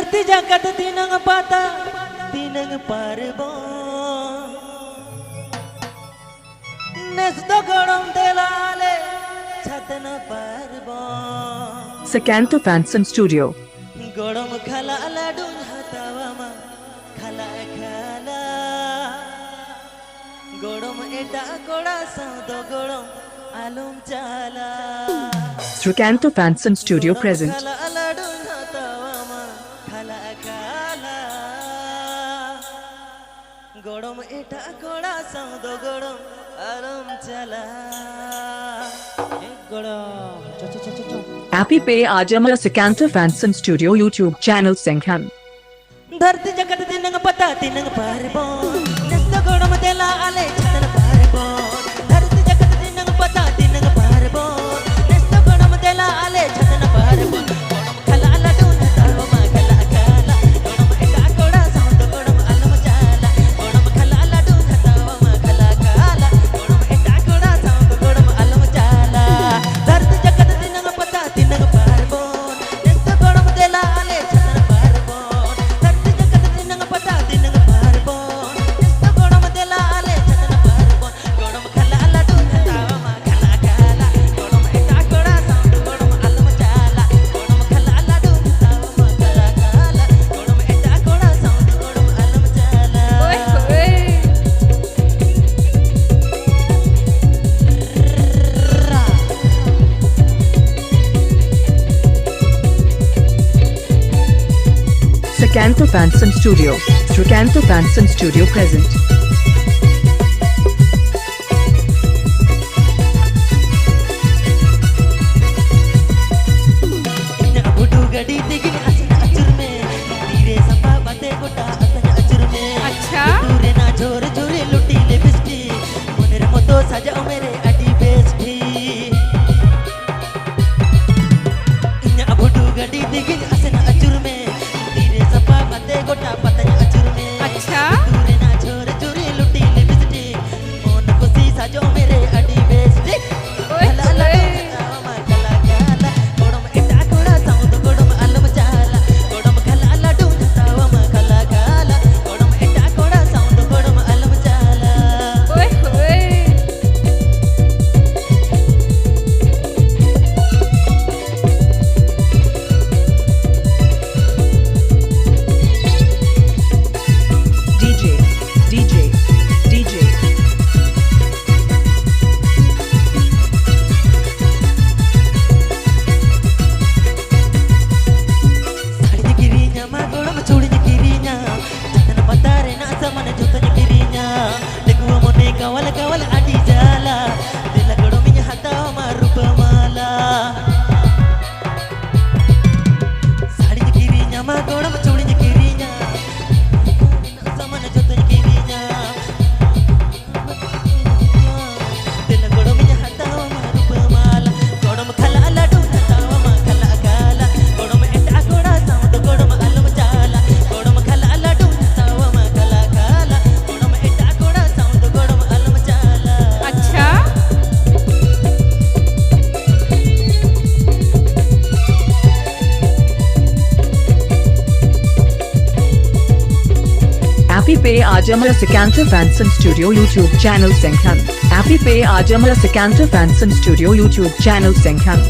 धरती जागत तीनंग पाता तीनंग पारबोन नसतो गड़म तेलाले छतन पारबोन Sakanto Fanson Studio. गड़म खला लाडून हातावामा खला खला गड़म एटा कोड़ा सादो गड़म आलम चाला Sakanto Fanson Studio present. खला लाडून हातावामा खला खला गड़म एटा कोड़ा सादो गड़म आलम चाला गड़म Appy Pay Ajamala Sakanto Fanson Studio YouTube channel Senghan. धरती जगत तीनंग पता तीनंग पारबोन नस्त गड़म तेला आले छतन पारबोन धरती जगत तीनंग पता तीनंग पारबोन नस्त गड़म तेला आले छतन पारबोन गड़म खला लाडून तावमा खला खला गड़म एटा कोड़ा साउंड गड़म आलम जाला गड़म खला लाडून तावमा खला खला गड़म एटा कोड़ा साउंड गड़म आलम जाला धरती जगत तीनंग पता तीनंग पारबोन नस्त गड़म तेला आले छतन पारबोन धरती जगत तीनंग पता तीनंग पारबोन नस्त गड़म तेला आले छतन पारबोन गड़म खला लाडून तावमा खला खला गड़म एटा कोड़ा साउंड गड़म आलम जाला गड़म खला लाडून तावमा खला खला गड़म एटा कोड़ा साउंड गड़म आलम जाला Sakanto Fanson Studio. Sakanto Fanson Studio present. इन्ना बुडू गड़ी दिगिन असन अचुर में तीरे संपा बाते कोटा असन अचुर में अच्छा दूरे ना जोर जोरे लुटी ले बिस्टी मुनेर मतो साजाओ मेरे अडी बेस्टी इन्ना बुडू गड़ी दिगिन असन अचुर में तीरे संपा बाते कोटा पतन अचुर में अच्छा दूरे ना जोर जोरे लुटी ले बिस्टी मोन खुशी साजाओ मेरे अडी बेस्टी खला लाडून तावमा खला खला गड़म एटा कोड़ा साउंड गड़म आलम जाला गड़म खला लाडून तावमा खला खला गड़म एटा कोड़ा साउंड गड़म आलम जाला ओए होए DJ. DJ. DJ. Sari गिरिnya ma गड़म चूड़ी गिरिnya जतन बतारे ना समन जुतन गिरिnya देखो मोने कवल कवल आटी जाला दिल गड़म nya हतावा रूपमाला साड़ी गिरिnya ma गड़म चूड़ी गिरिnya समन जुतन गिरिnya दिल गड़म nya हतावा रूपमाला गड़म खला लाडून तावमा खला खला गड़म एटा कोड़ा साउंड गड़म आलम जाला गड़म खला लाडून तावमा खला खला गड़म एटा कोड़ा साउंड गड़म आलम जाला अच्छा Appy Pay Ajamala Sakanto Fanson Studio YouTube channel Senghan. Appy Pay Ajamala Sakanto Fanson Studio YouTube channel Senghan.